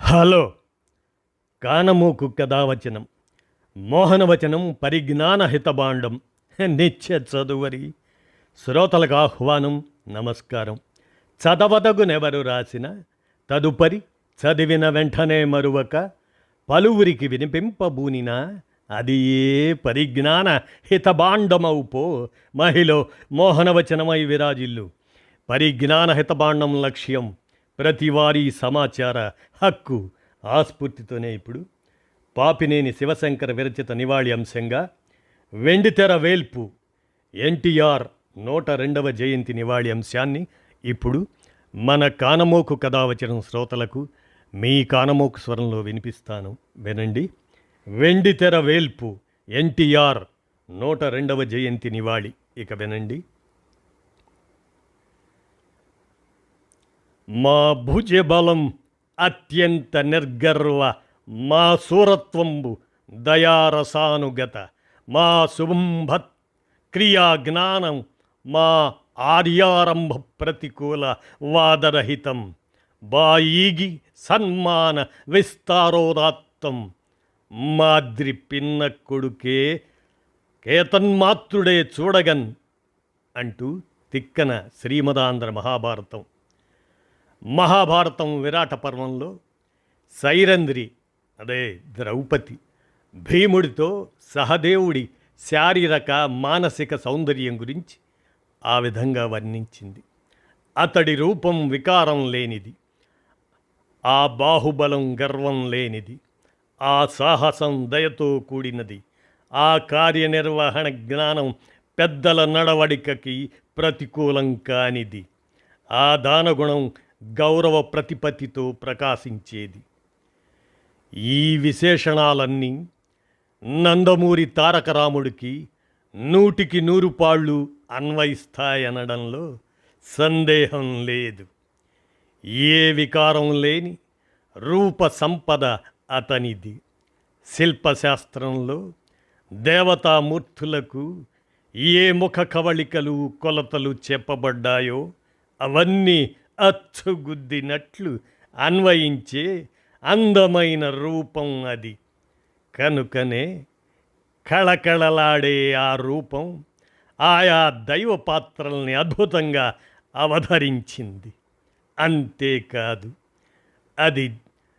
Hello. కానమోకు కథావచనం మోహనవచనం పరిజ్ఞాన హితబాండం నిత్య చదువరి శ్రోతలకు ఆహ్వానం. నమస్కారం. చదవదగునెవరు రాసిన తదుపరి చదివిన వెంటనే మరువక పలువురికి వినిపింపబూనినా అది ఏ పరిజ్ఞాన హితబాండమవుపో మహిళ మోహనవచనమై విరాజిల్లు. పరిజ్ఞాన హితబాండం లక్ష్యం ప్రతివారీ సమాచార హక్కు. ఆస్ఫూర్తితోనే ఇప్పుడు పాపినేని శివశంకర విరచిత నివాళి అంశంగా వెండితెర వేల్పు ఎన్టీఆర్ 102వ జయంతి నివాళి అంశాన్ని ఇప్పుడు మన కానమోకు కథావచనం శ్రోతలకు మీ కానమోకు స్వరంలో వినిపిస్తాను, వినండి. వెండితెర వేల్పు ఎన్టీఆర్ 102వ జయంతి నివాళి. ఇక వినండి. మా భుజబలం అత్యంత నిర్గర్వ, మా సూరత్వంబు దయారసానుగత, మా శుభంభత్ క్రియాజ్ఞానం, మా ఆర్యారంభ ప్రతికూల వాదరహితం, బాయీగి సన్మాన విస్తారోదాత్తం, మాద్రి పిన్న కొడుకే కేతన్మాత్రుడే చూడగన్ అంటూ తిక్కన శ్రీమదాంధ్ర మహాభారతం విరాట పర్వంలో సైరంధ్రి, అదే ద్రౌపది, భీముడితో సహదేవుడి శారీరక మానసిక సౌందర్యం గురించి ఆ విధంగా వర్ణించింది. అతడి రూపం వికారం లేనిది, ఆ బాహుబలం గర్వం లేనిది, ఆ సాహసం దయతో కూడినది, ఆ కార్యనిర్వహణ జ్ఞానం పెద్దల నడవడికకి ప్రతికూలం కానిది, ఆ దానగుణం గౌరవ ప్రతిపత్తితో ప్రకాశించేది. ఈ విశేషణాలన్నీ నందమూరి తారకరాముడికి 100కి 100 పాళ్ళు అన్వయిస్తాయనడంలో సందేహం లేదు. ఏ వికారం లేని రూప సంపద అతనిది. శిల్పశాస్త్రంలో దేవతామూర్తులకు ఏ ముఖ కవళికలు కొలతలు చెప్పబడ్డాయో అవన్నీ అచ్చుగుద్దినట్లు అన్వయించే అందమైన రూపం అది. కనుకనే కళకళలాడే ఆ రూపం ఆయా దైవ పాత్రల్ని అద్భుతంగా అవతరించింది. అంతేకాదు, అది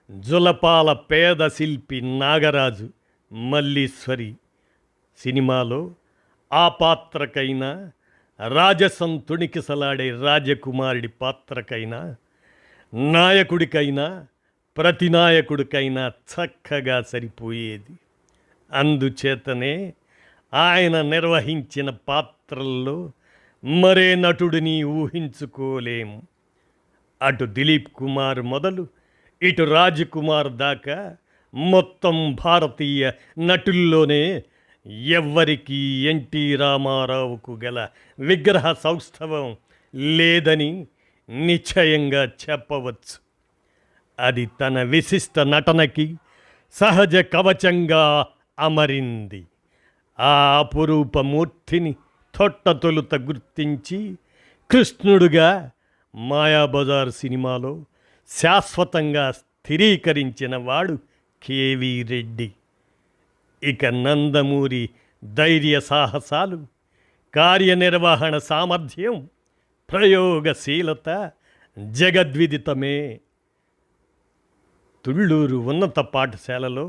జులపాల పేద శిల్పి నాగరాజు మల్లీశ్వరి సినిమాలో ఆ పాత్రకైనా, రాజసం తుణికిసలాడే రాజకుమారుడి పాత్రకైనా, నాయకుడికైనా ప్రతినాయకుడికైనా చక్కగా సరిపోయేది. అందుచేతనే ఆయన నిర్వహించిన పాత్రల్లో మరే నటుడిని ఊహించుకోలేము. అటు దిలీప్ కుమార్ మొదలు ఇటు రాజకుమార్ దాకా మొత్తం భారతీయ నటుల్లోనే ఎవ్వరికీ ఎన్టీ రామారావుకు గల విగ్రహ సౌష్ఠవం లేదని నిశ్చయంగా చెప్పవచ్చు. అది తన విశిష్ట నటనకి సహజ కవచంగా అమరింది. ఆ అపురూపమూర్తిని తొట్టతొలుత గుర్తించి కృష్ణుడుగా మాయాబజార్ సినిమాలో శాశ్వతంగా స్థిరీకరించిన వాడు కేవీ రెడ్డి. ఇక నందమూరి ధైర్య సాహసాలు, కార్యనిర్వహణ సామర్థ్యం, ప్రయోగశీలత జగద్విదితమే. తుళ్ళూరు ఉన్నత పాఠశాలలో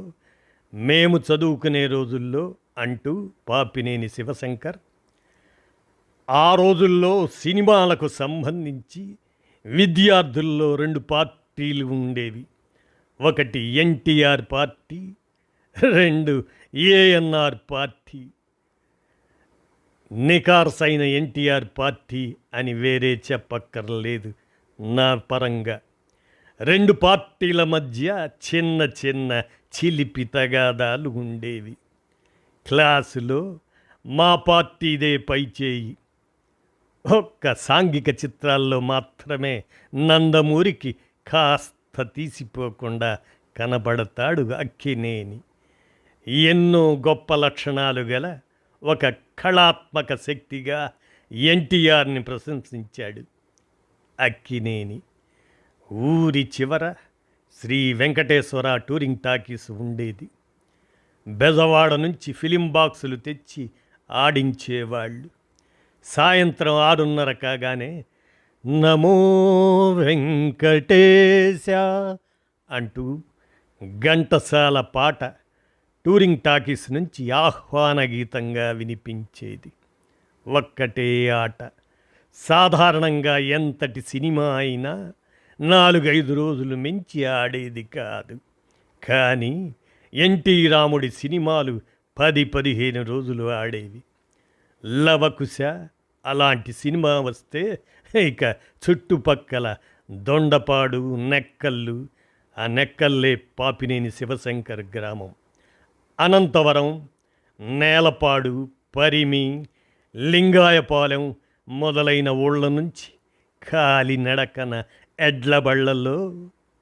మేము చదువుకునే రోజుల్లో అంటూ పాపినేని శివశంకర్, ఆ రోజుల్లో సినిమాలకు సంబంధించి విద్యార్థుల్లో 2 పార్టీలు ఉండేవి. ఒకటి ఎన్టీఆర్ పార్టీ, 2 ఏఎన్ఆర్ పార్టీ. నికార్సైన ఎన్టీఆర్ పార్టీ అని వేరే చెప్పక్కర్లేదు. నా పరంగా 2 పార్టీల మధ్య చిన్న చిన్న చిలిపి తగాదాలు ఉండేవి. క్లాసులో మా పార్టీదే పైచేయి. ఒక్క సాంఘిక చిత్రాల్లో మాత్రమే నందమూరికి కాస్త తీసిపోకుండా కనబడతాడు అక్కినేని. ఎన్నో గొప్ప లక్షణాలు గల ఒక కళాత్మక శక్తిగా ఎన్టీఆర్ని ప్రశంసించాడు అక్కినేని. ఊరి చివర శ్రీ వెంకటేశ్వర టూరింగ్ టాకీస్ ఉండేది. బెజవాడ నుంచి ఫిలిం బాక్సులు తెచ్చి ఆడించేవాళ్ళు. సాయంత్రం 6:30 కాగానే నమో వెంకటేశ అంటూ ఘంటసాల పాట టూరింగ్ టాకీస్ నుంచి ఆహ్వాన గీతంగా వినిపించేది. ఒక్కటే ఆట. సాధారణంగా ఎంతటి సినిమా అయినా 4-5 రోజులు మించి ఆడేది కాదు. కానీ ఎన్టీ రాముడి సినిమాలు 10-15 రోజులు ఆడేవి. లవకుశ అలాంటి సినిమా వస్తే ఇక చుట్టుపక్కల దొండపాడు, నెక్కల్లు, ఆ నెక్కల్లే పాపినేని శివశంకర్ గ్రామం, అనంతవరం, నేలపాడు, పరిమి, లింగాయపాలెం మొదలైన ఊళ్ళ నుంచి కాలినడకన ఎడ్ల బళ్లలో,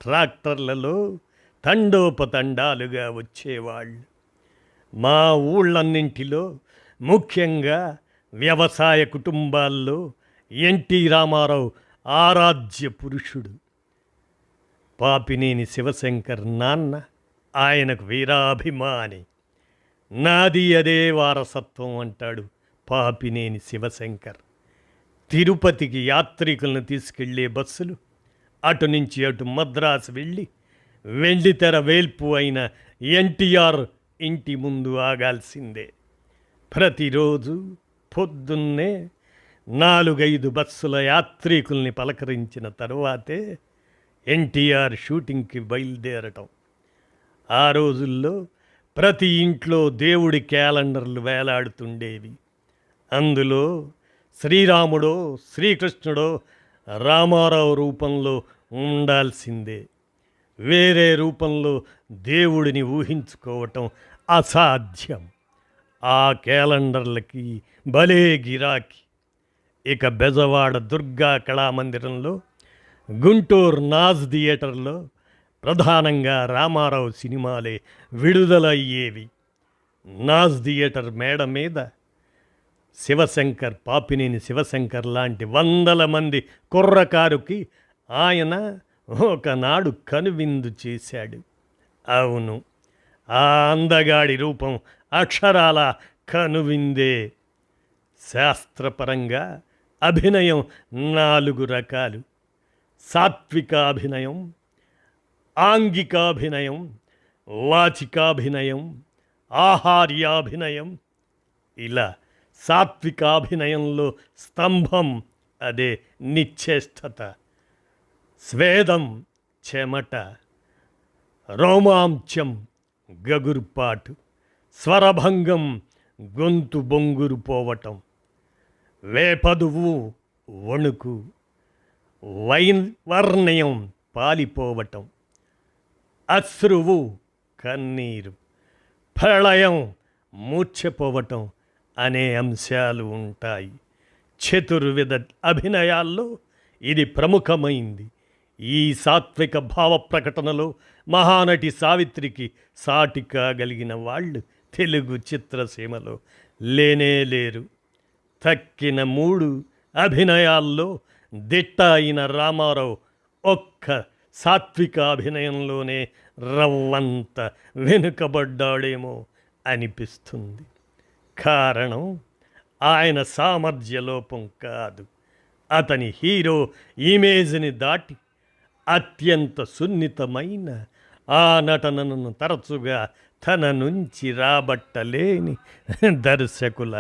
ట్రాక్టర్లలో తండోపతండాలుగా వచ్చేవాళ్ళు. మా ఊళ్ళన్నింటిలో, ముఖ్యంగా వ్యవసాయ కుటుంబాల్లో ఎన్టీ రామారావు ఆరాధ్య పురుషుడు. పాపినేని శివశంకర్ నాన్న ఆయనకు వీరాభిమాని. నాది అదే వారసత్వం అంటాడు పాపినేని శివశంకర్. తిరుపతికి యాత్రికులను తీసుకెళ్లే బస్సులు అటు నుంచి అటు మద్రాసు వెళ్ళి వెండితెర వేల్పు అయిన ఎన్టీఆర్ ఇంటి ముందు ఆగాల్సిందే. ప్రతిరోజు పొద్దున్నే 4-5 బస్సుల యాత్రికుల్ని పలకరించిన తరువాతే ఎన్టీఆర్ షూటింగ్కి బయలుదేరటం. ఆ రోజుల్లో ప్రతి ఇంట్లో దేవుడి క్యాలెండర్లు వేలాడుతుండేవి. అందులో శ్రీరాముడో, శ్రీకృష్ణుడో రామారావు రూపంలో ఉండాల్సిందే. వేరే రూపంలో దేవుడిని ఊహించుకోవటం అసాధ్యం. ఆ క్యాలెండర్లకి భలే గిరాకీ. ఇక బెజవాడ దుర్గా కళామందిరంలో, గుంటూరు నాజ్ థియేటర్లో ప్రధానంగా రామారావు సినిమాలే విడుదలయ్యేవి. నాజ్ థియేటర్ మేడ మీద శివశంకర్, పాపినేని శివశంకర్ లాంటి 100 మంది కుర్రకారుకి ఆయన ఒకనాడు కనువిందు చేశాడు. అవును, ఆ అందగాడి రూపం అక్షరాల కనువిందే. శాస్త్రపరంగా అభినయం 4 రకాలు: సాత్వికాభినయం, ఆంగికాభినయం, వాచికాభినయం, ఆహార్యాభినయం. ఇలా సాత్వికాభినయంలో స్తంభం, అదే నిశ్చేష్టత, స్వేదం చెమట, రోమాంచం గగుర్పాటు, స్వరభంగం గొంతు బొంగురు పోవటం, వేపదువు వణుకు, వైవర్ణయం పాలిపోవటం, అశ్రువు కన్నీరు, ప్రళయం మూర్ఛపోవటం అనే అంశాలు ఉంటాయి. చతుర్విధ అభినయాల్లో ఇది ప్రముఖమైంది. ఈ సాత్విక భావ ప్రకటనలో మహానటి సావిత్రికి సాటి కాగలిగిన వాళ్ళు తెలుగు చిత్రసీమలో లేనేలేరు. తక్కిన 3 అభినయాల్లో దిట్ట అయిన రామారావు ఒక్క సాత్వికాభినయంలోనే రవ్వంత వెనుకబడ్డాడేమో అనిపిస్తుంది. కారణం ఆయన సామర్థ్యలోపం కాదు, అతని హీరో ఇమేజ్ని దాటి అత్యంత సున్నితమైన ఆ నటనను తరచుగా తన నుంచి రాబట్టలేని దర్శకుల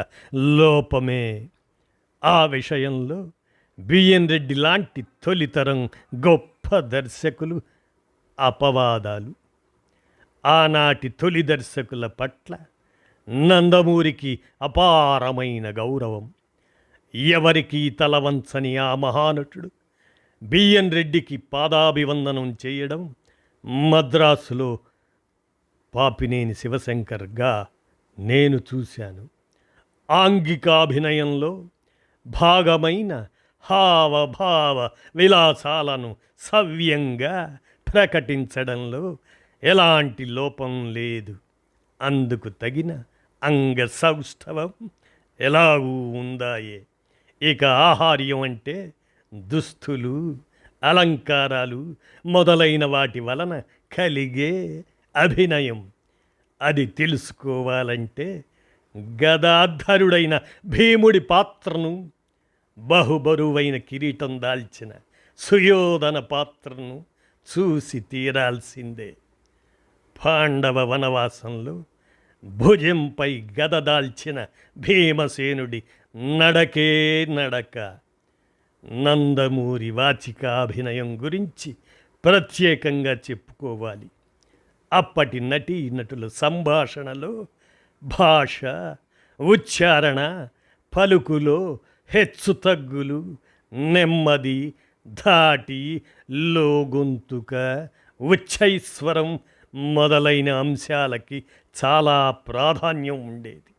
లోపమే. ఆ విషయంలో బిఎన్ రెడ్డి లాంటి తొలితరం గొప్ప దర్శకులు అపవాదాలు. ఆనాటి తొలి దర్శకుల పట్ల నందమూరికి అపారమైన గౌరవం. ఎవరికీ తలవంచని ఆ మహానటుడు బిఎన్ రెడ్డికి పాదాభివందనం చేయడం మద్రాసులో పాపినేని శివశంకర్గా నేను చూశాను. ఆంగికాభినయంలో భాగమైన హావభావ విలాసాలను సవ్యంగా ప్రకటించడంలో ఎలాంటి లోపం లేదు. అందుకు తగిన అంగ సౌష్ఠవం ఎలాగూ ఉందాయే. ఇక ఆహార్యం అంటే దుస్తులు, అలంకారాలు మొదలైన వాటి వలన కలిగే అభినయం. అది తెలుసుకోవాలంటే గదాధరుడైన భీముడి పాత్రను, బహుబరువైన కిరీటం దాల్చిన సుయోధన పాత్రను చూసి తీరాల్సిందే. పాండవ వనవాసంలో భుజంపై గద దాల్చిన భీమసేనుడి నడకే నడక. నందమూరి వాచికాభినయం గురించి ప్రత్యేకంగా చెప్పుకోవాలి. అప్పటి నటీనటుల సంభాషణలో భాష, ఉచ్చారణ, పలుకులో హెచ్చుతగ్గులు, నెమ్మది, ధాటి, లోగొంతుక, ఉచ్చైస్వరం మొదలైన అంశాలకి చాలా ప్రాధాన్యం ఉండేది.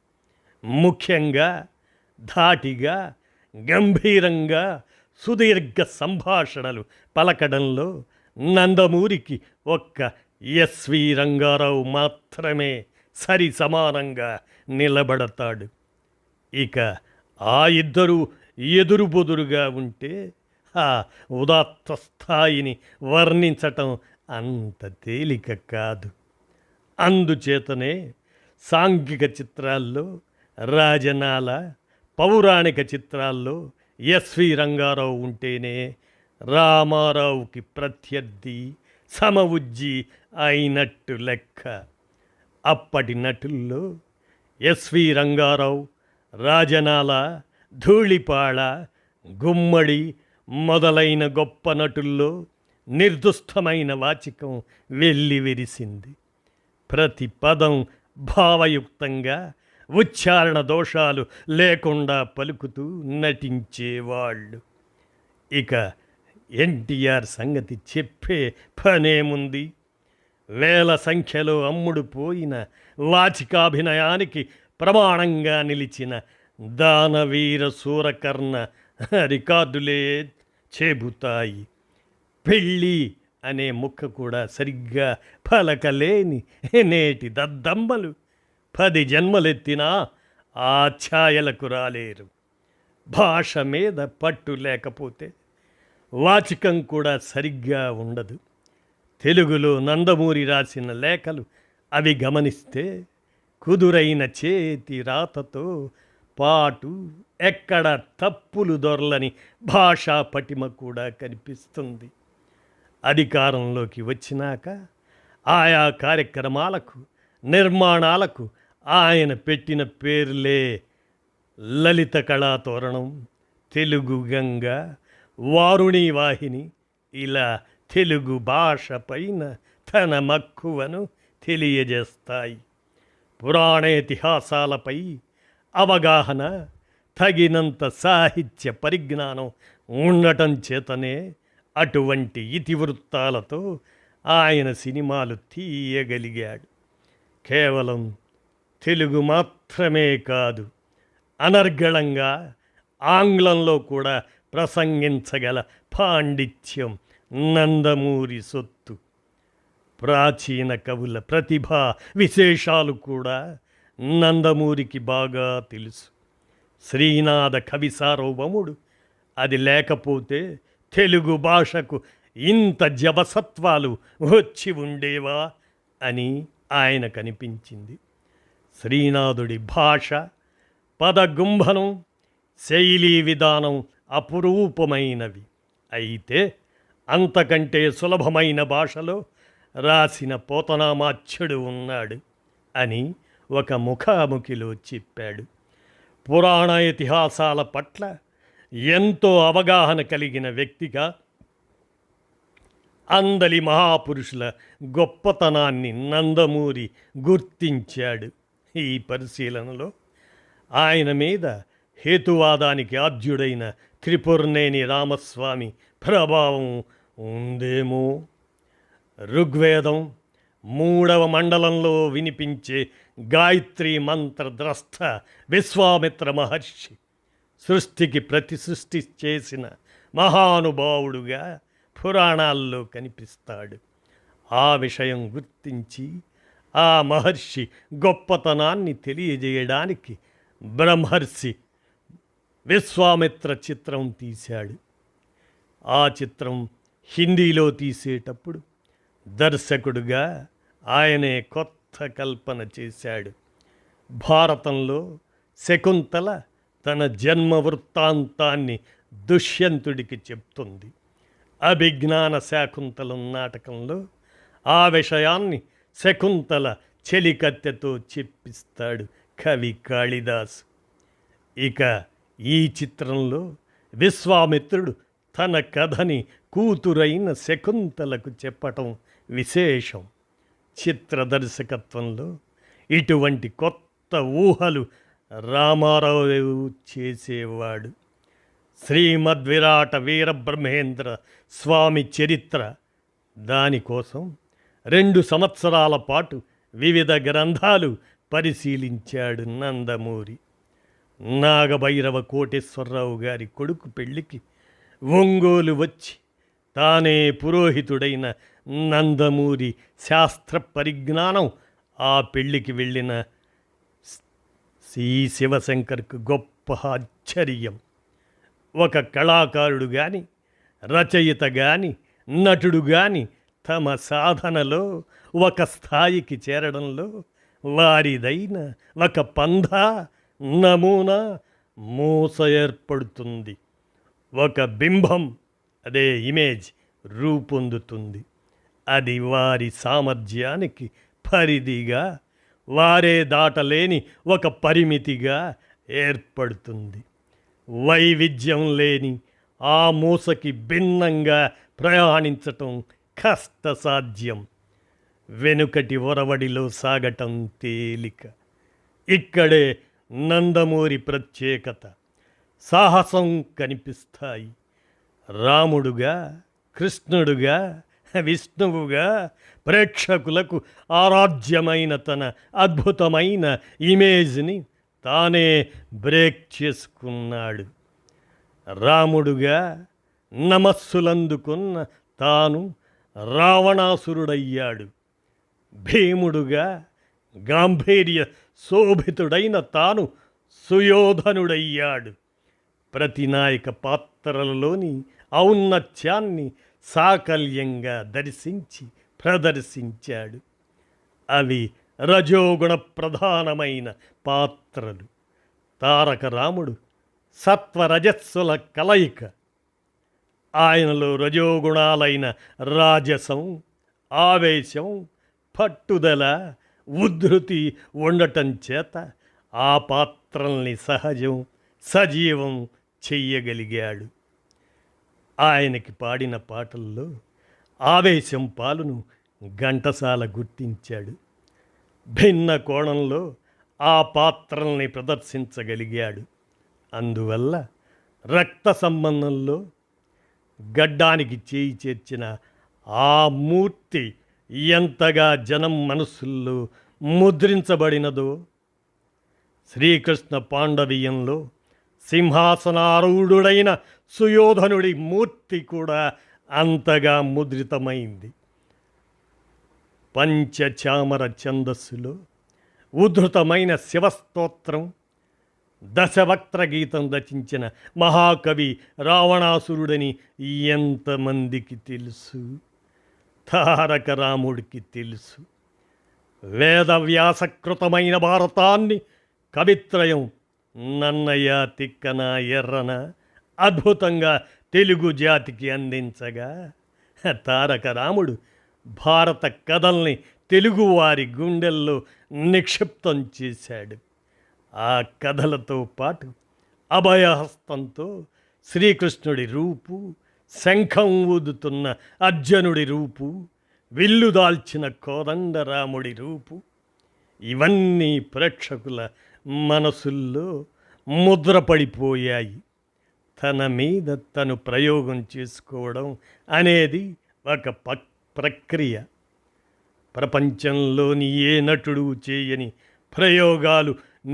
ముఖ్యంగా ధాటిగా, గంభీరంగా సుదీర్ఘ సంభాషణలు పలకడంలో నందమూరికి ఒక్క ఎస్వి రంగారావు మాత్రమే సరి సమానంగా నిలబడతాడు. ఇక ఆ ఇద్దరు ఎదురుబొదురుగా ఉంటే ఆ ఉదాత్త స్థాయిని వర్ణించటం అంత తేలిక కాదు. అందుచేతనే సాంఘిక చిత్రాల్లో రాజనాల, పౌరాణిక చిత్రాల్లో ఎస్వి రంగారావు ఉంటేనే రామారావుకి ప్రత్యర్థి, సమవుజ్జి అయినట్టు లెక్క. అప్పటి నటుల్లో ఎస్వి రంగారావు, రాజనాల, ధూళిపాళ, గుమ్మడి మొదలైన గొప్ప నటుల్లో నిర్దుష్టమైన వాచికం వెల్లివిరిసింది. ప్రతి పదం భావయుక్తంగా, ఉచ్చారణ దోషాలు లేకుండా పలుకుతూ నటించేవాళ్ళు. ఇక ఎన్టీఆర్ సంగతి చెప్పే పనేముంది? వేల సంఖ్యలో అమ్ముడు పోయిన వాచికాభినయానికి ప్రమాణంగా నిలిచిన దానవీర సూరకర్ణ రికార్డులే చెబుతాయి. పెళ్ళి అనే ముక్క కూడా సరిగ్గా పలకలేని నేటి దద్దమ్మలు 10 జన్మలెత్తినా ఆ ఛాయలకు రాలేరు. భాష మీద పట్టు లేకపోతే వాచికం కూడా సరిగ్గా ఉండదు. తెలుగులో నందమూరి రాసిన లేఖలు అవి గమనిస్తే కుదురైన చేతి రాతతో పాటు ఎక్కడ తప్పులు దొరలని భాషా పటిమ కూడా కనిపిస్తుంది. అధికారంలోకి వచ్చినాక ఆయా కార్యక్రమాలకు, నిర్మాణాలకు ఆయన పెట్టిన పేర్లే లలిత కళాతోరణం, తెలుగు గంగ, వారుణి వాహిని. ఇలా తెలుగు భాష పైన తన మక్కువను తెలియజేస్తాయి. పురాణేతిహాసాలపై అవగాహన, తగినంత సాహిత్య పరిజ్ఞానం ఉండటం చేతనే అటువంటి ఇతివృత్తాలతో ఆయన సినిమాలు తీయగలిగాడు. కేవలం తెలుగు మాత్రమే కాదు, అనర్గళంగా ఆంగ్లంలో కూడా ప్రసంగించగల పాండిత్యం నందమూరి సొత్తు. ప్రాచీన కవుల ప్రతిభా విశేషాలు కూడా నందమూరికి బాగా తెలుసు. శ్రీనాథ కవి సార్వభౌముడు. అది లేకపోతే తెలుగు భాషకు ఇంత జవసత్వాలు వచ్చి ఉండేవా అని ఆయన కనిపించింది. శ్రీనాథుడి భాష, పదగుంభనం, శైలీ విధానం అపురూపమైనవి. అయితే అంతకంటే సులభమైన భాషలో రాసిన పోతనామాచ్యుడు ఉన్నాడు అని ఒక ముఖాముఖిలో చెప్పాడు. పురాణ ఇతిహాసాల పట్ల ఎంతో అవగాహన కలిగిన వ్యక్తిగా అందలి మహాపురుషుల గొప్పతనాన్ని నందమూరి గుర్తించాడు. ఈ పరిశీలనలో ఆయన మీద హేతువాదానికి ఆద్యుడైన త్రిపురనేని రామస్వామి ప్రభావం ఉందేమో. ఋగ్వేదం 3వ మండలంలో వినిపించే గాయత్రి మంత్రద్రష్ట విశ్వామిత్ర మహర్షి సృష్టికి ప్రతి సృష్టి చేసిన మహానుభావుడుగా పురాణాల్లో కనిపిస్తాడు. ఆ విషయం గుర్తించి ఆ మహర్షి గొప్పతనాన్ని తెలియజేయడానికి బ్రహ్మర్షి విశ్వామిత్ర చిత్రం తీశాడు. ఆ చిత్రం హిందీలో తీసేటప్పుడు దర్శకుడుగా ఆయనే కొత్త కల్పన చేశాడు. భారతంలో శకుంతల తన జన్మ వృత్తాంతాన్ని దుష్యంతుడికి చెప్తుంది. అభిజ్ఞాన శాకుంతలం నాటకంలో ఆ విషయాన్ని శకుంతల చెలికత్తెతో చెప్పిస్తాడు కవి కాళిదాసు. ఇక ఈ చిత్రంలో విశ్వామిత్రుడు తన కథని కూతురైన శకుంతలకు చెప్పటం విశేషం. చిత్ర దర్శకత్వంలో ఇటువంటి కొత్త ఊహలు రామారావు చేసేవాడు. శ్రీమద్విరాట వీరబ్రహ్మేంద్ర స్వామి చరిత్ర, దానికోసం 2 సంవత్సరాల పాటు వివిధ గ్రంథాలు పరిశీలించాడు నందమూరి. నాగభైరవ కోటేశ్వరరావు గారి కొడుకు పెళ్లికి ఒంగోలు వచ్చి తానే పురోహితుడైన నందమూరి శాస్త్ర పరిజ్ఞానం ఆ పెళ్లికి వెళ్ళిన సి శివశంకర్కు గొప్ప ఆశ్చర్యం. ఒక కళాకారుడు కానీ, రచయిత కానీ, నటుడు కానీ తమ సాధనలో ఒక స్థాయికి చేరడంలో వారిదైన ఒక పంథా, నమూనా, మూస ఏర్పడుతుంది. ఒక బింబం, అదే ఇమేజ్ రూపొందుతుంది. అది వారి సామర్థ్యానికి పరిధిగా, వారే దాటలేని ఒక పరిమితిగా ఏర్పడుతుంది. వైవిధ్యం లేని ఆ మూసకి భిన్నంగా ప్రయాణించటం కష్టసాధ్యం. వెనుకటి ఒరవడిలో సాగటం తేలిక. ఇక్కడే నందమూరి ప్రత్యేకత. సాహసం కనిపిస్తాయి. రాముడుగా, కృష్ణుడుగా, విష్ణువుగా ప్రేక్షకులకు ఆరాధ్యమైన తన అద్భుతమైన ఇమేజ్ని తానే బ్రేక్ చేసుకున్నాడు. రాముడుగా నమస్సులందుకున్న తాను రావణాసురుడయ్యాడు. భీముడుగా గాంభీర్య శోభితుడైన తాను సుయోధనుడయ్యాడు. ప్రతి నాయక పాత్రలలోని ఔన్నత్యాన్ని సాకల్యంగా దర్శించి ప్రదర్శించాడు. అవి రజోగుణ ప్రధానమైన పాత్రలు. తారక రాముడు సత్వరజస్సుల కలయిక. ఆయనలో రజోగుణాలైన రాజసం, ఆవేశం, పట్టుదల, ఉద్ధృతి ఉండటం చేత ఆ పాత్రల్ని సహజం, సజీవం చెయ్యగలిగాడు. ఆయనకి పాడిన పాటల్లో ఆవేశం పాలును ఘంటసాల గుర్తించాడు. భిన్న కోణంలో ఆ పాత్రల్ని ప్రదర్శించగలిగాడు. అందువల్ల రక్త సంబంధంలో గడ్డానికి చేయి చేర్చిన ఆ మూర్తి ఎంతగా జనం మనస్సుల్లో ముద్రించబడినదో, శ్రీకృష్ణ పాండవీయంలో సింహాసనారూఢుడైన సుయోధనుడి మూర్తి కూడా అంతగా ముద్రితమైంది. పంచచామర ఛందస్సులో ఉద్ధృతమైన శివస్తోత్రం, దశవక్త్ర గీతం రచించిన మహాకవి రావణాసురుడని ఎంతమందికి తెలుసు? తారక రాముడికి తెలుసు. వేదవ్యాసకృతమైన భారతాన్ని కవిత్రయం నన్నయ్య తిక్కన ఎర్రన అద్భుతంగా తెలుగు జాతికి అందించగా, తారక రాముడు భారత కథల్ని తెలుగువారి గుండెల్లో నిక్షిప్తం చేశాడు. ఆ కథలతో పాటు అభయహస్తంతో శ్రీకృష్ణుడి రూపు, శంఖం ఊదుతున్న అర్జునుడి రూపు, విల్లు దాల్చిన కోదండరాముడి రూపు, ఇవన్నీ ప్రేక్షకుల మనసుల్లో ముద్రపడిపోయాయి. తన మీద తను ప్రయోగం చేసుకోవడం అనేది ఒక ప్రక్రియ. ప్రపంచంలోని ఏ నటుడు చేయని ప్రయోగాలు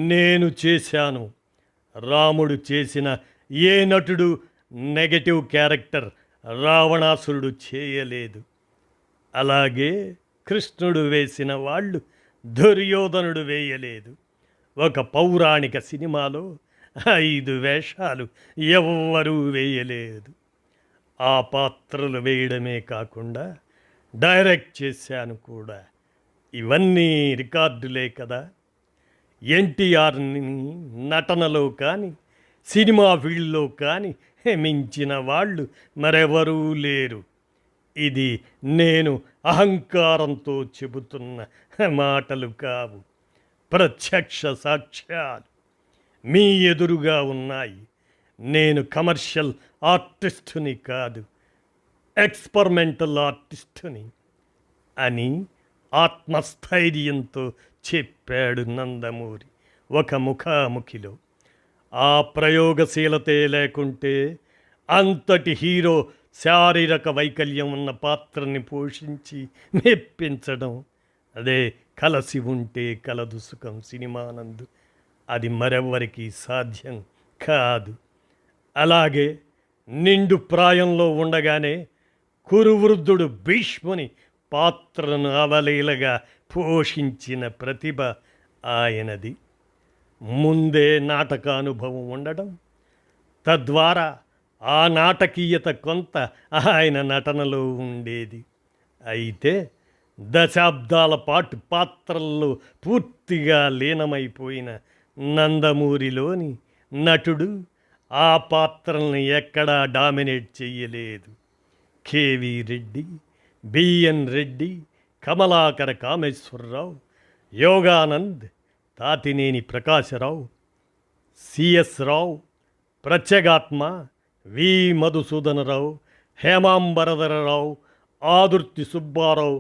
నేను చేశాను. రాముడు చేసిన ఏ నటుడు నెగటివ్ క్యారెక్టర్ రావణాసురుడు చేయలేదు. అలాగే కృష్ణుడు వేసిన వాళ్ళు దుర్యోధనుడు వేయలేదు. ఒక పౌరాణిక సినిమాలో 5 వేషాలు ఎవ్వరూ వేయలేదు. ఆ పాత్రలు వేయడమే కాకుండా డైరెక్ట్ చేశాను కూడా. ఇవన్నీ రికార్డులే కదా. ఎన్టీఆర్ని నటనలో కానీ సినిమా ఫీల్డ్లో కానీ మించిన వాళ్ళు మరెవరూ లేరు. ఇది నేను అహంకారంతో చెబుతున్న మాటలు కావు, ప్రత్యక్ష సాక్ష్యాలు మీ ఎదురుగా ఉన్నాయి. నేను కమర్షియల్ ఆర్టిస్టుని కాదు, ఎక్స్పెరిమెంటల్ ఆర్టిస్టుని అని ఆత్మస్థైర్యంతో చెప్పాడు నందమూరి ఒక ముఖాముఖిలో. ఆ ప్రయోగశీలతే లేకుంటే అంతటి హీరో శారీరక వైకల్యం ఉన్న పాత్రని పోషించి మెప్పించడం, అదే కలసి ఉంటే కలదు సుఖం సినిమానందు, అది మరెవ్వరికి సాధ్యం కాదు. అలాగే నిండు ప్రాయంలో ఉండగానే కురువృద్ధుడు భీష్ముని పాత్రను అవలీలగా పోషించిన ప్రతిభ ఆయనది. ముందే నాటకానుభవం ఉండడం, తద్వారా ఆ నాటకీయత కొంత ఆయన నటనలో ఉండేది. అయితే దశాబ్దాల పాటు పాత్రల్లో పూర్తిగా లీనమైపోయిన నందమూరిలోని నటుడు ఆ పాత్రల్ని ఎక్కడా డామినేట్ చెయ్యలేదు. KV Reddy, BN Reddy, Kamalakara Kameswararao, Yoganand, Tatineni Prakasarao, CS Rao, Pratyagatma, V Madhusudana Rao, Hemambaradhara Rao, Adurthi Subbarao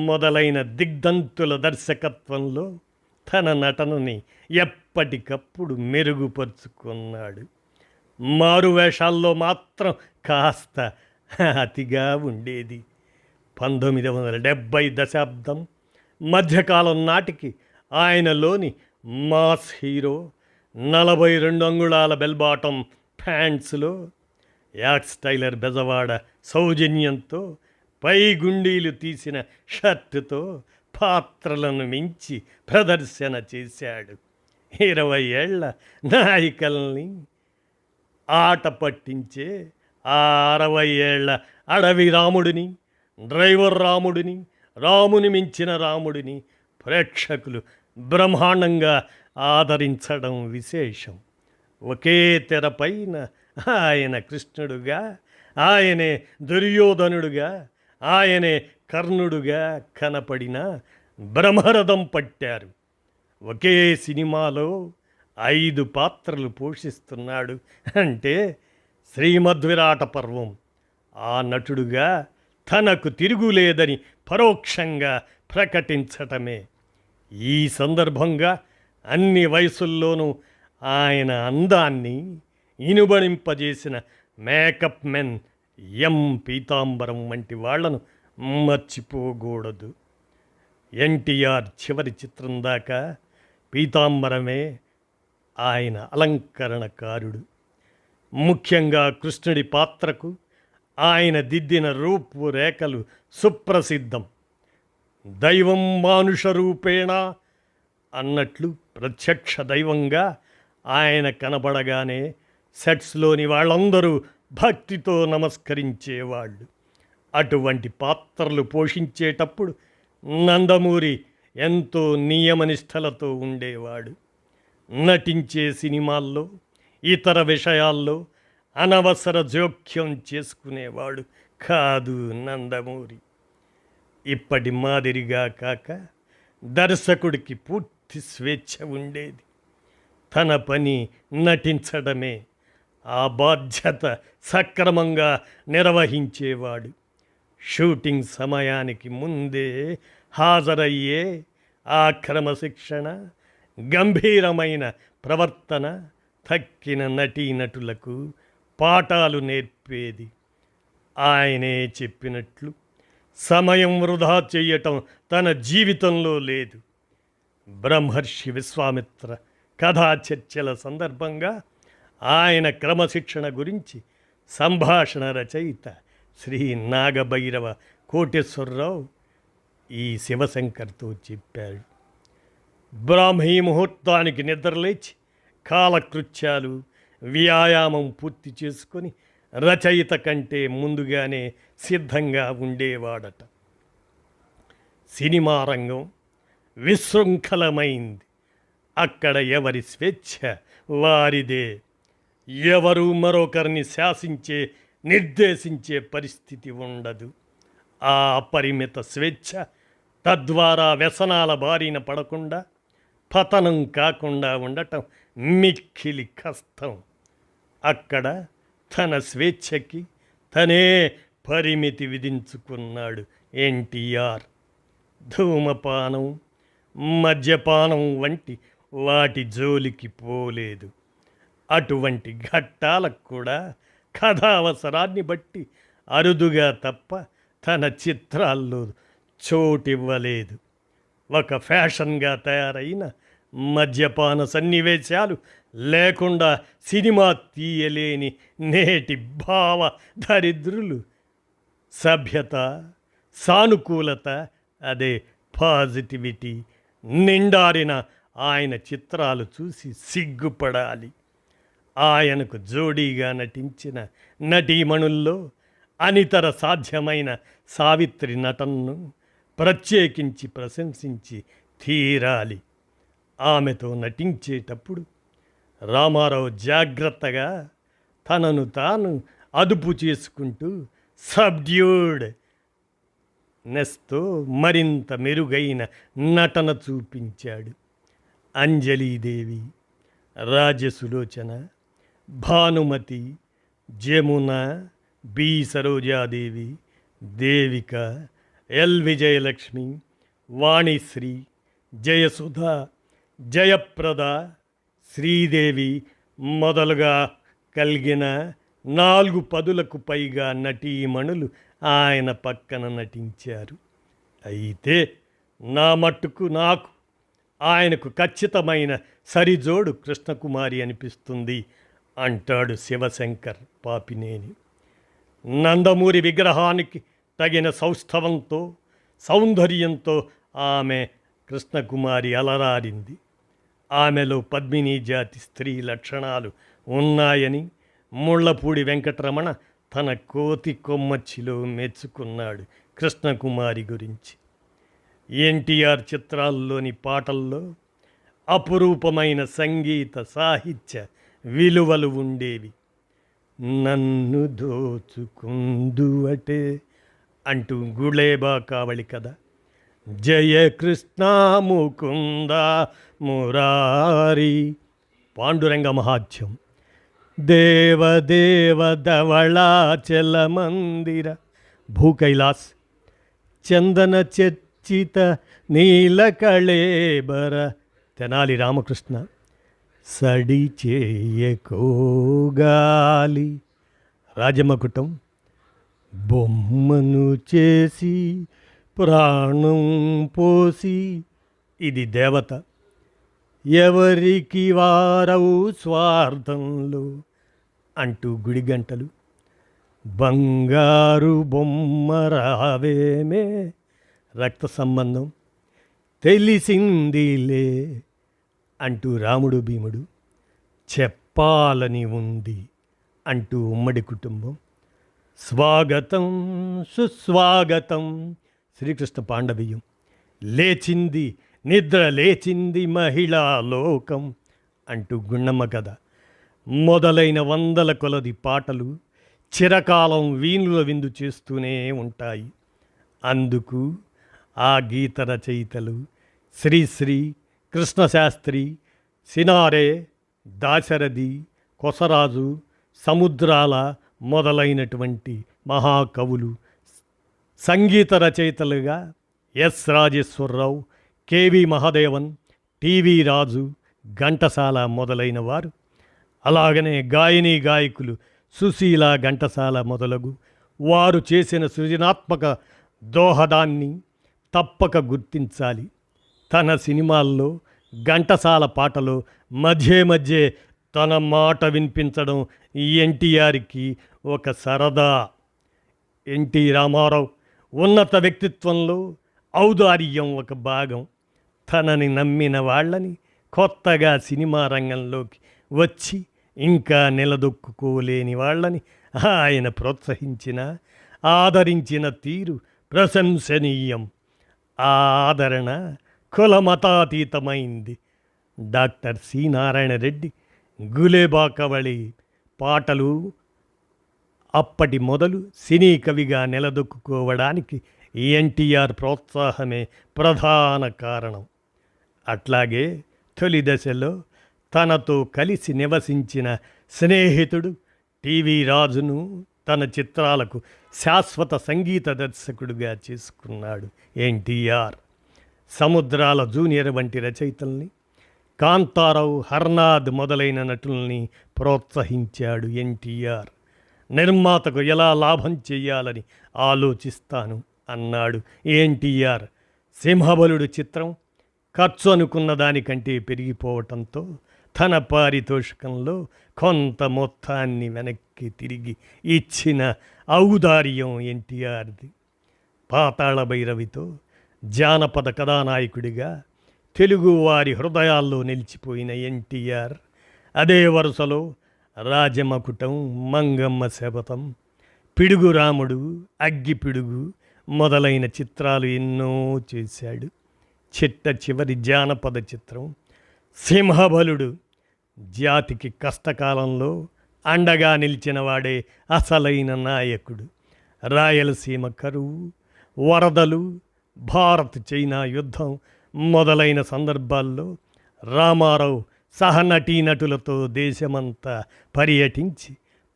మొదలైన దిగ్ధంతుల దర్శకత్వంలో తన నటనని ఎప్పటికప్పుడు మెరుగుపరుచుకున్నాడు. మారువేషాల్లో మాత్రం కాస్త అతిగా ఉండేది. 1970 దశాబ్దం మధ్యకాలం నాటికి ఆయనలోని మాస్ హీరో 42 అంగుళాల బెల్బాటం ప్యాంట్స్లో, యాక్స్ టైలర్ బెజవాడ సౌజన్యంతో పై గుండీలు తీసిన షర్టుతో పాత్రలను మించి ప్రదర్శన చేశాడు. 20 ఏళ్ల నాయికల్ని ఆట పట్టించే ఆ 60 ఏళ్ల అడవి రాముడిని, డ్రైవర్ రాముడిని, రాముని మించిన రాముడిని ప్రేక్షకులు బ్రహ్మాండంగా ఆదరించడం విశేషం. ఒకే తెరపైన ఆయన కృష్ణుడుగా, ఆయనే దుర్యోధనుడుగా, ఆయనే కర్ణుడుగా కనపడిన బ్రహ్మరథం పట్టారు. ఒకే సినిమాలో 5 పాత్రలు పోషిస్తున్నాడు అంటే శ్రీమద్విరాట పర్వం ఆ నటుడుగా తనకు తిరుగులేదని పరోక్షంగా ప్రకటించటమే. ఈ సందర్భంగా అన్ని వయసుల్లోనూ ఆయన అందాన్ని ఇనుబడింపజేసిన మేకప్ మెన్ ఎం పీతాంబరం వంటి వాళ్లను మర్చిపోకూడదు. ఎన్టీఆర్ చివరి చిత్రం దాకా పీతాంబరమే ఆయన అలంకరణకారుడు. ముఖ్యంగా కృష్ణుడి పాత్రకు ఆయన దిద్దిన రూపురేఖలు సుప్రసిద్ధం. దైవం మానుష రూపేణ అన్నట్లు ప్రత్యక్ష దైవంగా ఆయన కనబడగానే సెట్స్లోని వాళ్ళందరూ భక్తితో నమస్కరించేవాళ్ళు. అటువంటి పాత్రలు పోషించేటప్పుడు నందమూరి ఎంతో నియమనిష్టలతో ఉండేవాడు. నటించే సినిమాల్లో, ఇతర విషయాల్లో అనవసర జోక్యం చేసుకునేవాడు కాదు నందమూరి. ఇప్పటి మాదిరిగా కాక దర్శకుడికి పూర్తి స్వేచ్ఛ ఉండేది. తన పని నటించడమే. ఆ బాధ్యత సక్రమంగా నిర్వహించేవాడు. షూటింగ్ సమయానికి ముందే హాజరయ్యే ఆ క్రమశిక్షణ, గంభీరమైన ప్రవర్తన తక్కిన నటీనటులకు పాఠాలు నేర్పేది. ఆయనే చెప్పినట్లు సమయం వృధా చెయ్యటం తన జీవితంలో లేదు. బ్రహ్మర్షి విశ్వామిత్ర కథా చర్చల సందర్భంగా ఆయన క్రమశిక్షణ గురించి సంభాషణ రచయిత శ్రీ నాగభైరవ కోటేశ్వరరావు ఈ శివశంకర్తో చెప్పాడు. బ్రాహ్మీ ముహూర్తానికి నిద్రలేచి కాలకృత్యాలు, వ్యాయామం పూర్తి చేసుకొని రచయిత కంటే ముందుగానే సిద్ధంగా ఉండేవాడట. సినిమా రంగం విశృంఖలమైంది. అక్కడ ఎవరి స్వేచ్ఛ వారిదే. ఎవరు మరొకరిని శాసించే నిర్దేశించే పరిస్థితి ఉండదు. ఆ అపరిమిత స్వేచ్ఛ తద్వారా వ్యసనాల బారిన పడకుండా పతనం కాకుండా ఉండటం మిక్కిలి కష్టం. అక్కడ తన స్వేచ్ఛకి తనే పరిమితి విధించుకున్నాడు ఎన్టీఆర్. ధూమపానం, మద్యపానం వంటి వాటి జోలికి పోలేదు. అటువంటి ఘట్టాలకు కూడా కథావసరాన్ని బట్టి అరుదుగా తప్ప తన చిత్రాల్లో చోటివ్వలేదు. ఒక ఫ్యాషన్గా తయారైన మద్యపాన సన్నివేశాలు లేకుండా సినిమా తీయలేని నేటి భావ దరిద్రులు. సభ్యత, సానుకూలత, అదే పాజిటివిటీ నిండారిన ఆయన చిత్రాలు చూసి సిగ్గుపడాలి. ఆయనకు జోడీగా నటించిన నటీమణుల్లో అనితర సాధ్యమైన సావిత్రి నటనను ప్రత్యేకించి ప్రశంసించి తీరాలి. ఆమెతో నటించేటప్పుడు రామారావు జాగ్రత్తగా తనను తాను అదుపు చేసుకుంటూ సబ్డ్యూడ్ నెస్తో మరింత మెరుగైన నటన చూపించాడు. అంజలీదేవి, రాజసులోచన, భానుమతి, జమున, బి సరోజాదేవి, దేవిక, ఎల్ విజయలక్ష్మి, వాణిశ్రీ, జయసుధ, జయప్రద, శ్రీదేవి మొదలుగా కలిగిన 4 పదులకు పైగా నటీమణులు ఆయన పక్కన నటించారు. అయితే నా మట్టుకు నాకు ఆయనకు ఖచ్చితమైన సరిజోడు కృష్ణకుమారి అనిపిస్తుంది అంటాడు శివశంకర్ పాపినేని. నందమూరి విగ్రహానికి తగిన సౌష్ఠవంతో సౌందర్యంతో ఆమె కృష్ణకుమారి అలరారింది. ఆమెలో పద్మినీ జాతి స్త్రీ లక్షణాలు ఉన్నాయని ముళ్ళపూడి వెంకటరమణ తన కోతి కొమ్మచ్చిలో మెచ్చుకున్నాడు కృష్ణకుమారి గురించి. ఎన్టీఆర్ చిత్రాల్లోని పాటల్లో అపురూపమైన సంగీత సాహిత్య విలువలు ఉండేవి. నన్ను దోచుకుందువటే అంటూ గుళేబా కావళి కదా, జయ కృష్ణ ముకుంద మురారి, పాండురంగ మహాత్యం, దేవదేవ ధవళాచల మందిర, భూకైలాస్, చందన చర్చిత నీలకళేబర, తెనాలి రామకృష్ణ, సడి చేయకోగాలి, రాజమకుటం, బొమ్మను చేసి ప్రాణం పోసి, ఇది దేవత, ఎవరికి వారవు స్వార్థంలో అంటూ గుడిగంటలు, బంగారు బొమ్మ రావేమే, రక్త సంబంధం, తెలిసిందిలే అంటూ రాముడు భీముడు, చెప్పాలని ఉంది అంటూ ఉమ్మడి కుటుంబం, స్వాగతం సుస్వాగతం శ్రీకృష్ణ పాండవీయం, లేచింది నిద్ర లేచింది మహిళా లోకం అంటూ గుండమ్మ కథ మొదలైన 100 కొలది పాటలు చిరకాలం వీణుల విందు చేస్తూనే ఉంటాయి. అందుకు ఆ గీత రచయితలు శ్రీశ్రీ, కృష్ణశాస్త్రి, సినారే, దాశరథి, కొసరాజు, సముద్రాల మొదలైనటువంటి మహాకవులు, సంగీత రచయితలుగా S Rajeswararao, KV Mahadevan, TV Raju, Ghantasala మొదలైన వారు, అలాగనే గాయని గాయకులు సుశీల, ఘంటసాల మొదలగు వారు చేసిన సృజనాత్మక దోహదాన్ని తప్పక గుర్తించాలి. తన సినిమాల్లో ఘంటసాల పాటలో మధ్య మధ్య తన మాట వినిపించడం ఎన్టీఆర్కి ఒక సరదా. ఎన్టీ రామారావు ఉన్నత వ్యక్తిత్వంలో ఔదార్యం ఒక భాగం. తనని నమ్మిన వాళ్ళని కొత్తగా సినిమా రంగంలోకి వచ్చి ఇంకా నిలదొక్కుకోలేని వాళ్ళని ఆయన ప్రోత్సహించిన ఆదరించిన తీరు ప్రశంసనీయం. ఆ ఆదరణ కులమతాతీతమైంది. డాక్టర్ సి నారాయణ రెడ్డి గులేబాకవళి పాటలు అప్పటి మొదలు సినీ కవిగా నిలదొక్కుకోవడానికి ఎన్టీఆర్ ప్రోత్సాహమే ప్రధాన కారణం. అట్లాగే తొలి దశలో తనతో కలిసి నివసించిన స్నేహితుడు టీవీ రాజును తన చిత్రాలకు శాశ్వత సంగీత దర్శకుడిగా చేసుకున్నాడు ఎన్టీఆర్. సముద్రాల జూనియర్ వంటి రచయితల్ని, కాంతారావు, హర్నాథ్ మొదలైన నటుల్ని ప్రోత్సహించాడు ఎన్టీఆర్. నిర్మాతకు ఎలా లాభం చెయ్యాలని ఆలోచిస్తాను అన్నాడు ఎన్టీఆర్. సింహబలుడు చిత్రం ఖర్చు అనుకున్న దానికంటే పెరిగిపోవటంతో తన పారితోషికంలో కొంత మొత్తాన్ని వెనక్కి తిరిగి ఇచ్చిన ఔదార్యం ఎన్టీఆర్ది. పాతాళ భైరవితో జానపద కథానాయకుడిగా తెలుగువారి హృదయాల్లో నిలిచిపోయిన ఎన్టీఆర్ అదే వరుసలో రాజమకుటం, మంగమ్మ శపథం, పిడుగురాముడు, అగ్గిపిడుగు మొదలైన చిత్రాలు ఎన్నో చేశాడు. చిట్ట చివరి జానపద చిత్రం సింహబలుడు జాతికి కష్టకాలంలో అండగా నిలిచిన వాడే అసలైన నాయకుడు. రాయలసీమ కరువు, వరదలు, భారత్ చైనా యుద్ధం మొదలైన సందర్భాల్లో రామారావు సహనటీనటులతో దేశమంతా పర్యటించి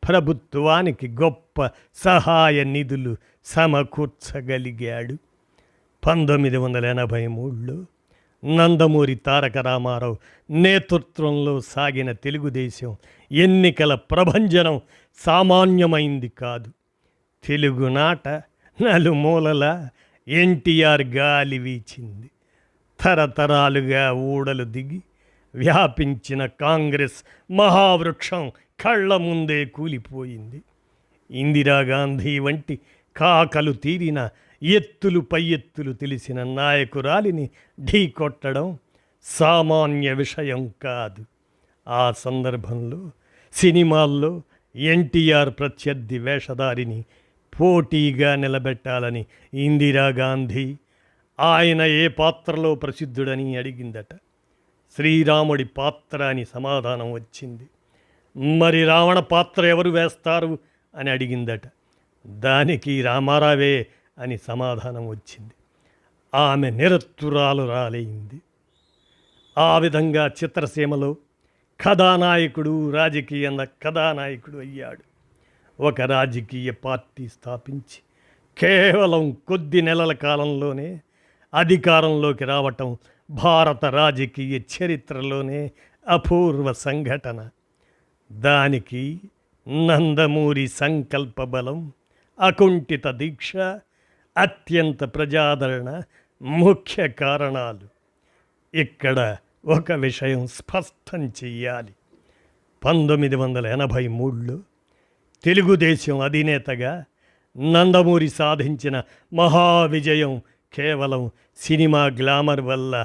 ప్రభుత్వానికి గొప్ప సహాయ నిధులు సమకూర్చగలిగాడు. 1983లో నందమూరి తారక రామారావు నేతృత్వంలో సాగిన తెలుగుదేశం ఎన్నికల ప్రభంజనం సామాన్యమైంది కాదు. తెలుగునాట నలుమూలల ఎన్టీఆర్ గాలి వీచింది. తరతరాలుగా ఊడలు దిగి వ్యాపించిన కాంగ్రెస్ మహావృక్షం కళ్ళ ముందే కూలిపోయింది. ఇందిరాగాంధీ వంటి కాకలు తీరిన ఎత్తులు పై ఎత్తులు తెలిసిన నాయకురాలిని ఢీకొట్టడం సామాన్య విషయం కాదు. ఆ సందర్భంలో సినిమాల్లో ఎన్టీఆర్ ప్రత్యర్థి వేషధారిని పోటీగా నిలబెట్టాలని ఇందిరాగాంధీ ఆయన ఏ పాత్రలో ప్రసిద్ధుడని అడిగిందట. శ్రీరాముడి పాత్ర అని సమాధానం వచ్చింది. మరి రావణ పాత్ర ఎవరు వేస్తారు అని అడిగిందట. దానికి రామారావే అని సమాధానం వచ్చింది. ఆమె నిరత్తురాలు రాలేయింది. ఆ విధంగా చిత్రసీమలో కథానాయకుడు రాజకీయ కథానాయకుడు అయ్యాడు. ఒక రాజకీయ పార్టీ స్థాపించి కేవలం కొద్ది నెలల కాలంలోనే అధికారంలోకి రావటం భారత రాజకీయ చరిత్రలోనే అపూర్వ సంఘటన. దానికి నందమూరి సంకల్ప బలం, అకుంఠిత దీక్ష, అత్యంత ప్రజాదరణ ముఖ్య కారణాలు. ఇక్కడ ఒక విషయం స్పష్టం చెయ్యాలి. 1983లో తెలుగుదేశం అధినేతగా నందమూరి సాధించిన మహావిజయం కేవలం సినిమా గ్లామర్ వల్ల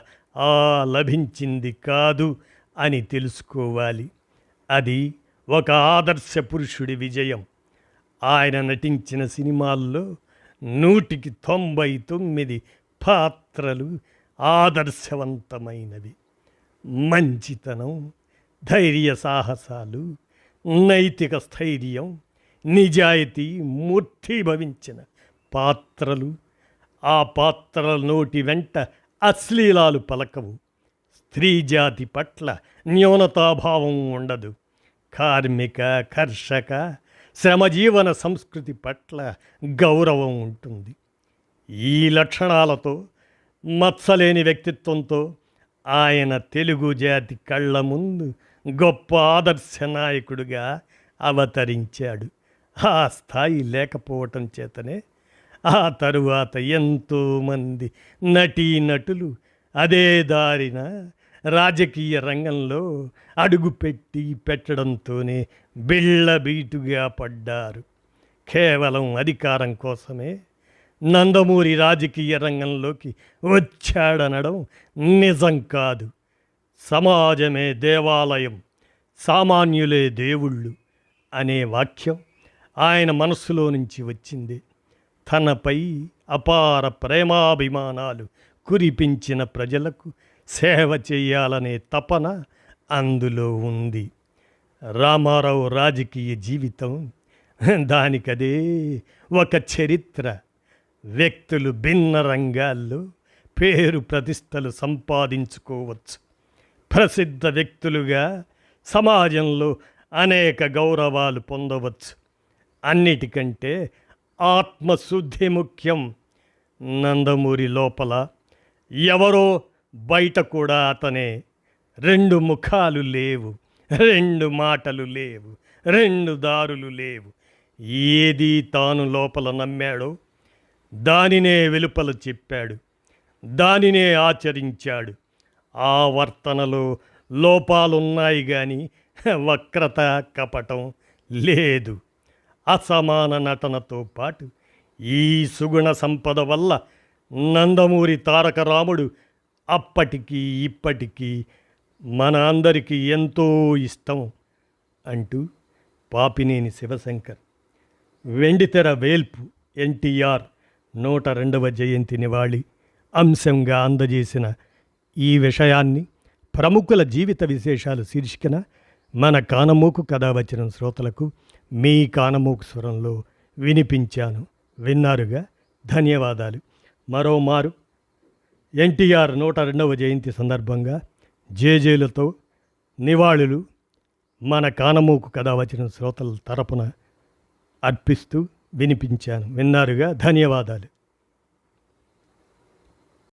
లభించింది కాదు అని తెలుసుకోవాలి. అది ఒక ఆదర్శ పురుషుడి విజయం. ఆయన నటించిన సినిమాల్లో 199 పాత్రలు ఆదర్శవంతమైనవి. మంచితనం, ధైర్య సాహసాలు, నైతిక స్థైర్యం, నిజాయితీ మూర్తిభవించిన పాత్రలు. ఆ పాత్రల నోటి వెంట అశ్లీలాలు పలకవు. స్త్రీ జాతి పట్ల న్యూనతాభావం ఉండదు. కార్మిక, కర్షక, శ్రమజీవన సంస్కృతి పట్ల గౌరవం ఉంటుంది. ఈ లక్షణాలతో మత్సలేని వ్యక్తిత్వంతో ఆయన తెలుగు జాతి కళ్ళ ముందు గొప్ప ఆదర్శ నాయకుడిగా అవతరించాడు. ఆ స్థాయి లేకపోవటం చేతనే ఆ తరువాత ఎంతోమంది నటీనటులు అదే దారిన రాజకీయ రంగంలో అడుగుపెట్టి పెట్టడంతోనే బిళ్ళబీటుగా పడ్డారు. కేవలం అధికారం కోసమే నందమూరి రాజకీయ రంగంలోకి వచ్చాడనడం నిజం కాదు. సమాజమే దేవాలయం, సామాన్యులే దేవుళ్ళు అనే వాక్యం ఆయన మనస్సులో నుంచి వచ్చింది. తనపై అపార ప్రేమాభిమానాలు కురిపించిన ప్రజలకు సేవ చేయాలనే తపన అందులో ఉంది. రామారావు రాజకీయ జీవితం దానికదే ఒక చరిత్ర. వ్యక్తులు భిన్న రంగాల్లో పేరు ప్రతిష్టలు సంపాదించుకోవచ్చు. ప్రసిద్ధ వ్యక్తులుగా సమాజంలో అనేక గౌరవాలు పొందవచ్చు. అన్నిటికంటే ఆత్మశుద్ధి ముఖ్యం. నందమూరి లోపల ఎవరో, బయట కూడా అతనే. 2 ముఖాలు లేవు, 2 మాటలు లేవు, 2 దారులు లేవు. ఏది తాను లోపల నమ్మాడో దానినే వెలుపల చెప్పాడు, దానినే ఆచరించాడు. ఆ వర్తనలో లోపాలున్నాయి కానీ వక్రత, కపటం లేదు. అసమాన నటనతో పాటు ఈ సుగుణ సంపద వల్ల నందమూరి తారక రాముడు అప్పటికీ ఇప్పటికీ మన అందరికీ ఎంతో ఇష్టం అంటూ పాపినేని శివశంకర్ వెండితెర వేల్పు ఎన్టీఆర్ 102వ జయంతి నివాళి అంశంగా అందజేసిన ఈ విషయాన్ని ప్రముఖుల జీవిత విశేషాలు శీర్షికన మన కానమోకు కథావచనం శ్రోతలకు మీ కానమోకు స్వరంలో వినిపించాను. విన్నారుగా, ధన్యవాదాలు. మరోమారు ఎన్టీఆర్ 102వ జయంతి సందర్భంగా జేజేలతో నివాళులు మన కానమోకు కథావచనం శ్రోతల తరపున అర్పిస్తూ వినిపించాను. విన్నారుగా, ధన్యవాదాలు.